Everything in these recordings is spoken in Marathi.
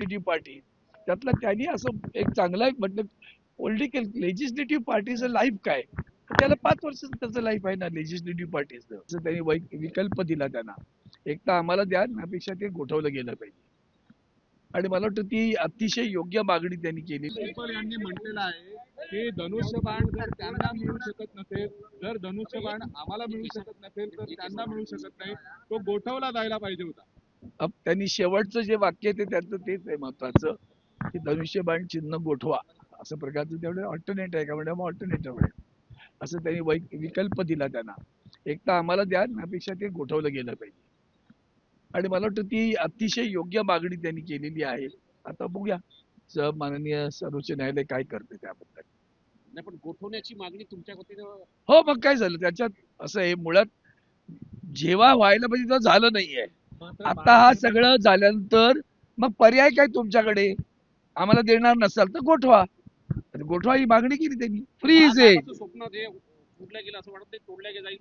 लेजिस्लेटिव्ह पार्टी, त्यातला त्यांनी असं एक चांगला म्हटलं पॉलिटिकल लेजिस्लेटिव्ह पार्टीचं लाईफ काय, तर त्याला 5 वर्षाचं त्याचं लाईफ आहे ना लेजिस्लेटिव्ह पार्टीचं. असं त्यांनी विकल्प दिला त्यांना. एक तर आम्हाला द्या, त्यापेक्षा ते गोठवलं गेलं पाहिजे. आणि मला वाटतं ती अतिशय योग्य मागणी त्यांनी केली. यांनी म्हटलेलं आहे की धनुष्यबाण जर त्यांना मिळू शकत नसेल, जर धनुष्यबाण आम्हाला मिळू शकत नसेल तर त्यांना मिळू शकत नाही, तो गोठवला जायला पाहिजे होता. त्यांनी शेवटचं जे वाक्य आहे ते त्यांचं तेच आहे महत्वाचं, की धनुष्यबाण चिन्ह गोठवा असं प्रकारचं तेवढं ऑल्टरनेट आहे का म्हणजे ऑल्टरनेटिव्ह आहे असं त्यांनी विकल्प दिला त्यांना. एक तर आम्हाला द्या, त्यापेक्षा ते गोठवलं गेलं पाहिजे. आणि मला वाटतं ती अतिशय योग्य मागणी त्यांनी केलेली आहे. आता बघूया माननीय सर्वोच्च न्यायालय काय करते त्याबद्दल. नाही, पण गोठवण्याची मागणी तुमच्या वतीनं हो, मग काय झालं त्याच्यात असं आहे, मुळात जेव्हा व्हायला पाहिजे तेव्हा झालं नाहीये. आता हा सगळं झाल्यानंतर मग पर्याय काय तुमच्याकडे, आम्हाला देणार नसाल तर गोठवा. गोठवा ही मागणी केली त्यांनी. फ्रीज आहे. स्वप्न जे फुटलं गेलं असं वाटत तोडल्या जाईल.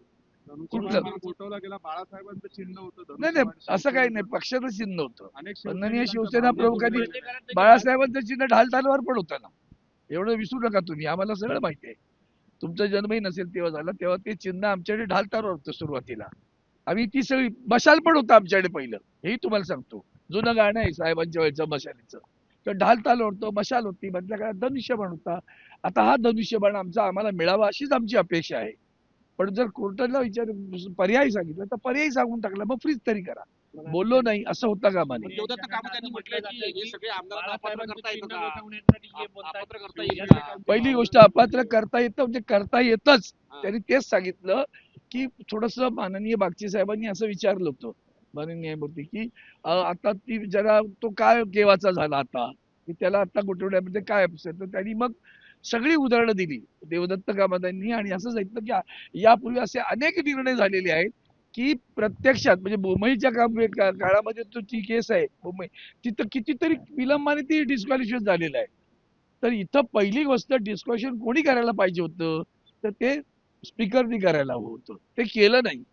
गोठवला गेला, बाळासाहेबांचं चिन्ह होतं. नाही, असं काही नाही, पक्षाचं चिन्ह होतं. माननीय शिवसेना प्रमुखांनी बाळासाहेबांचं चिन्ह ढालतालवर पण होतं ना, एवढं विसरू नका तुम्ही. आम्हाला सगळं माहिती आहे. तुमचा जन्मही नसेल तेव्हा झाला, तेव्हा ते चिन्ह आमच्याकडे ढालतालवर होतं सुरुवातीला. आम्ही ती सगळी मशाल पण होतं आमच्याकडे पहिलं, हेही तुम्हाला सांगतो. जुनं गाणं आहे साहेबांच्या वेळचं मशालीचं. तर ढालताल होतं, मशाल होती, मधल्या काळात धनुष्यबाण होता. आता हा धनुष्यबाण आम्हाला मिळावा अशीच आमची अपेक्षा आहे. पण जर कोर्टाला पर्याय सांगितलं तर पर्याय सांगून टाकला, मग फ्रीज तरी करा. बोललो नाही असं होता का माने. देवदत्त कामत म्हटलं की हे सगळे आमदारांना अपात्र करता येतं का? पहिली गोष्ट अपात्र करता येतं, म्हणजे करता येतच. त्यांनी तेच सांगितलं की थोडस माननीय बागची साहेबांनी असं विचारलं होतं माननीय न्यायमूर्ती की आता ती जरा तो काय केव्हाचा झाला आता, की त्याला आता गोठवण्यामध्ये काय असेल, तर त्यांनी मग सगळी उदाहरणं दिली देवदत्त कामतांनी. आणि असं सांगितलं की यापूर्वी असे अनेक निर्णय झालेले आहेत की प्रत्यक्षात म्हणजे मुंबईच्या काळामध्ये तो ती केस आहे मुंबई, तिथं कितीतरी विलंबाने ती डिस्क्वालिफिकेशन झालेलं आहे. तर इथं पहिली गोष्ट डिस्क्वालिफिकेशन कोणी करायला पाहिजे होतं, तर ते स्पीकरनी करायला हवं होतं, ते केलं नाही.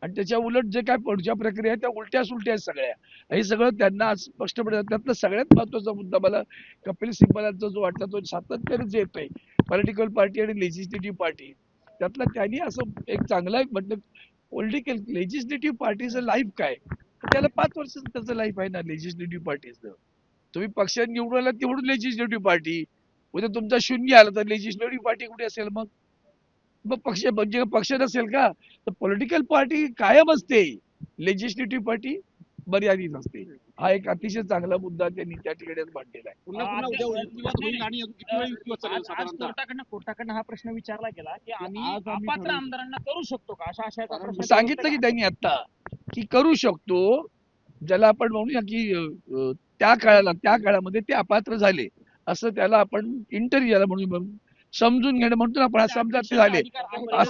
आणि त्याच्या उलट जे काय पुढच्या प्रक्रिया आहेत त्या उलट्या सुलट्या आहेत सगळ्या. हे सगळं त्यांना आज स्पष्टपणे, त्यातला सगळ्यात महत्वाचा मुद्दा मला कपिल सिब्बल यांचा जो वाटला, तो सातत्याने जे येतोय पॉलिटिकल पार्टी आणि लेजिस्लेटिव्ह पार्टी, त्यातला त्यांनी असं एक चांगला म्हटलं पॉलिटिकल लेजिस्लेटिव्ह पार्टीचं लाईफ काय, तर त्याला 5 वर्षाचं त्याचं लाईफ आहे ना लेजिस्लेटिव्ह पार्टीचं. तुम्ही पक्ष निवडून आला तेवढून लेजिस्लेटिव्ह पार्टी, उद्या तुमचा शून्य आला तर लेजिस्लेटिव्ह पार्टी कुठे असेल मग पक्ष म्हणजे पक्ष नसेल का, तर पॉलिटिकल पार्टी कायम असते, लेजिस्लेटिव्ह पार्टी मर्यादित असते. हा एक अतिशय चांगला मुद्दा त्यांनी त्या ठिकाणी मांडलेला आहे. पुन्हा पुन्हा उद्या युक्तिवाद होईल आणि अजून किती वेळ युक्तिवाद चालेल साधारणतः? कोर्टाकडनं हा प्रश्न विचारला गेला की आम्ही अपात्र आमदारांना करू शकतो का, अशा आशयाचा प्रश्न सांगितलं की त्यांनी आता की करू शकतो, ज्याला आपण म्हणूया की त्या काळामध्ये ते अपात्र झाले असं त्याला आपण इंटरव्ह्यूला म्हणून समजून घेणं म्हणतो आपण, समजा ते झाले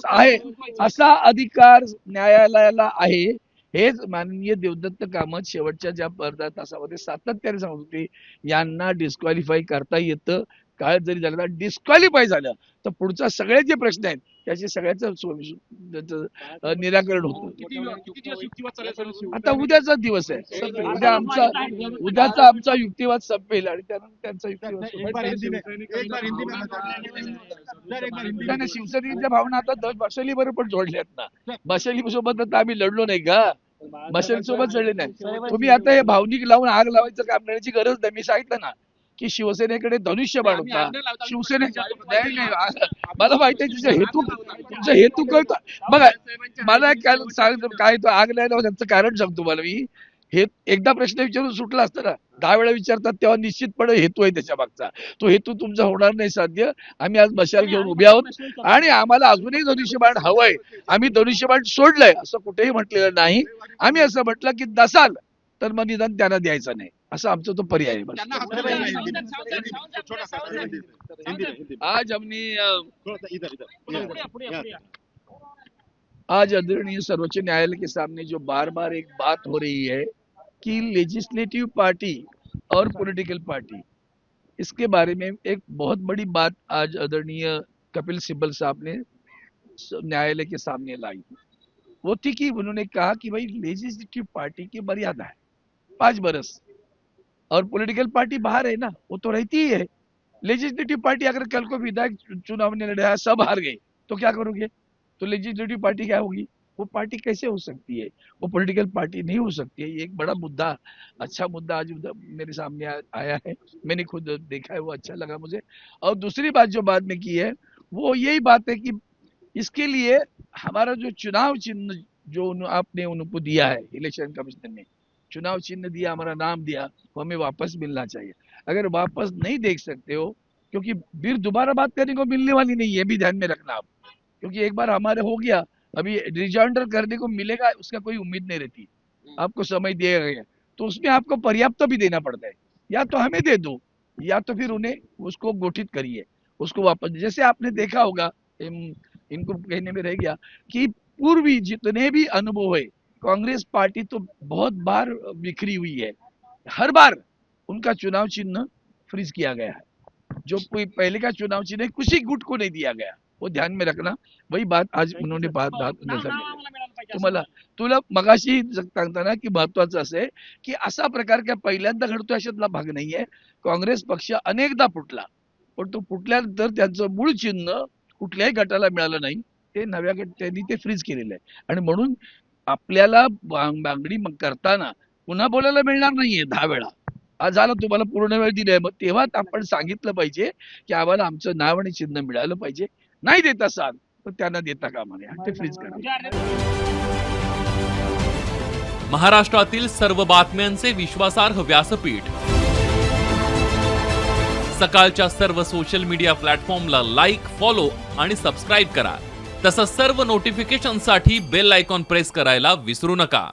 आहे, असा अधिकार न्यायालयाला आहे. हेच माननीय देवदत्त कामत शेवटच्या ज्या अर्ध्या तासामध्ये सातत्याने सांगत होते, यांना डिस्क्वालिफाय करता येतं. काय जरी झालं डिस्क्वालिफाय झालं तर पुढचा सगळे जे प्रश्न आहेत त्याचे सगळ्याचं निराकरण होतं. किती दिवस युक्तिवाद चालेल? आता उद्याचा दिवस आहे, उद्याचा आमचा युक्तिवाद संपेल आणि त्यानंतर त्यांचा युक्तिवाद. शिवसेनेच्या भावना आता मशाली बरोबर पण जोडल्यात ना. मशाली सोबत आता आम्ही लढलो नाही का, मशाली सोबत लढले नाही. तुम्ही आता हे भावनिक लावून आग लावायचं काम करण्याची गरज नाही. मी सांगितलं ना की शिवसेनेकडे धनुष्यबाण होता, शिवसेनेच्या नाही मला माहिती आहे तुमचा हेतू कळतो. बघा मला काय तो आग लायला त्याचं कारण सांगतो मला मी. हे एकदा प्रश्न विचारून सुटला असतं ना, 10 वेळा विचारतात तेव्हा निश्चितपणे हेतू आहे त्याच्या मागचा. तो हेतू तुमचा होणार नाही साध्य. आम्ही आज मशाल घेऊन उभे आहोत आणि आम्हाला अजूनही धनुष्यबाण हवंय. आम्ही धनुष्यबाण सोडलंय असं कुठेही म्हटलेलं नाही. आम्ही असं म्हटलं की नसाल तर मग निदान त्यांना द्यायचं नाही, असं आमचा तो पर्याय आहे. आज आदरणीय सर्वोच्च न्यायालय के सामने जो बार बार एक बात हो रही है कि लेजिस्लेटिव पार्टी और पॉलिटिकल पार्टी, इसके बारे में एक बहुत बड़ी बात आज आदरणीय कपिल सिब्बल साहब ने न्यायालय के सामने लाई. वो थी कि उन्होंने कहा कि भाई लेजिस्लेटिव पार्टी की मर्यादा है 5 बरस. और पॉलिटिकल पार्टी बाहर है ना, वो तो रहती ही है। लेजिस्लेटिव पार्टी अगर कल को विधायक चुनाव में लड़ा, सब हार गए, तो क्या करोगे? तो लेजिस्लेटिव पार्टी क्या होगी? वो पार्टी कैसे हो सकती है? वो पॉलिटिकल पार्टी नहीं हो सकती है। ये एक बड़ा मुद्दा, अच्छा मुद्दा आज मेरे सामने आया है, मैंने खुद देखा है, वो अच्छा लगा मुझे। और दूसरी बात जो बाद में की है, वो यही बात है कि इसके लिए हमारा जो चुनाव चिन्ह जो आपने उनको दिया है, इलेक्शन कमीशन ने चुनाव चिन्ह दिया, हमारा नाम दिया, वो हमें वापस मिलना चाहिए। अगर वापस नहीं देख सकते हो, क्योंकि फिर दोबारा बात करने को मिलने वाली नहीं है, ये भी ध्यान में रखना आप, क्योंकि एक बार हमारे हो गया, अभी रिजॉइंडर करने को मिलेगा उसका कोई उम्मीद नहीं रहती। आपको समय दिया गया तो उसमें आपको पर्याप्त भी देना पड़ता है, या तो हमें दे दो या तो फिर उन्हें उसको गठित करिए, उसको वापस। जैसे आपने देखा होगा, इनको कहने में रह गया कि पूर्वी जितने भी अनुभव है, कांग्रेस पार्टी तो बहुत बार बिखरी हुई है, हर बार उनका चुनाव चिन्ह फ्रीज किया गया है। जो कोई पहले का चुनाव चिन्ह है, किसी गुट को नहीं दिया गया, वो ध्यान में रखना। वही बात आज उन्होंने बात तुम्हाला तुला मगाशी सांगताना की महत्वाचं असं आहे की असा प्रकार काय पहिल्यांदा घडतो अशातला भाग नाहीये। काँग्रेस पक्ष अनेकदा फुटला, पण तो फुटल्यानंतर त्यांचं मूळ चिन्ह कुठल्याही गटाला मिळालं नाही, ते नव्या त्यांनी ते फ्रीज केलेलं आहे। आणि म्हणून आपल्याला मागणी करताना पुन्हा बोलायला मिळणार नाहीये 10 वेळा। आज झालं तुम्हाला पूर्ण वेळ दिलाय, मग तेव्हा आपण सांगितलं पाहिजे की आम्हाला आमचं नाव आणि चिन्ह मिळालं पाहिजे। नाही देत असाल तर त्यांना देता कामा नये, ते फ्रीज करा। महाराष्ट्रातील सर्व बातम्यांचे विश्वासार्ह व्यासपीठ, सकाळच्या सर्व सोशल मीडिया प्लॅटफॉर्मला लाईक, फॉलो आणि सबस्क्राईब करा। तसंच सर्व नोटिफिकेशनसाठी बेल आयकॉन प्रेस करायला विसरू नका।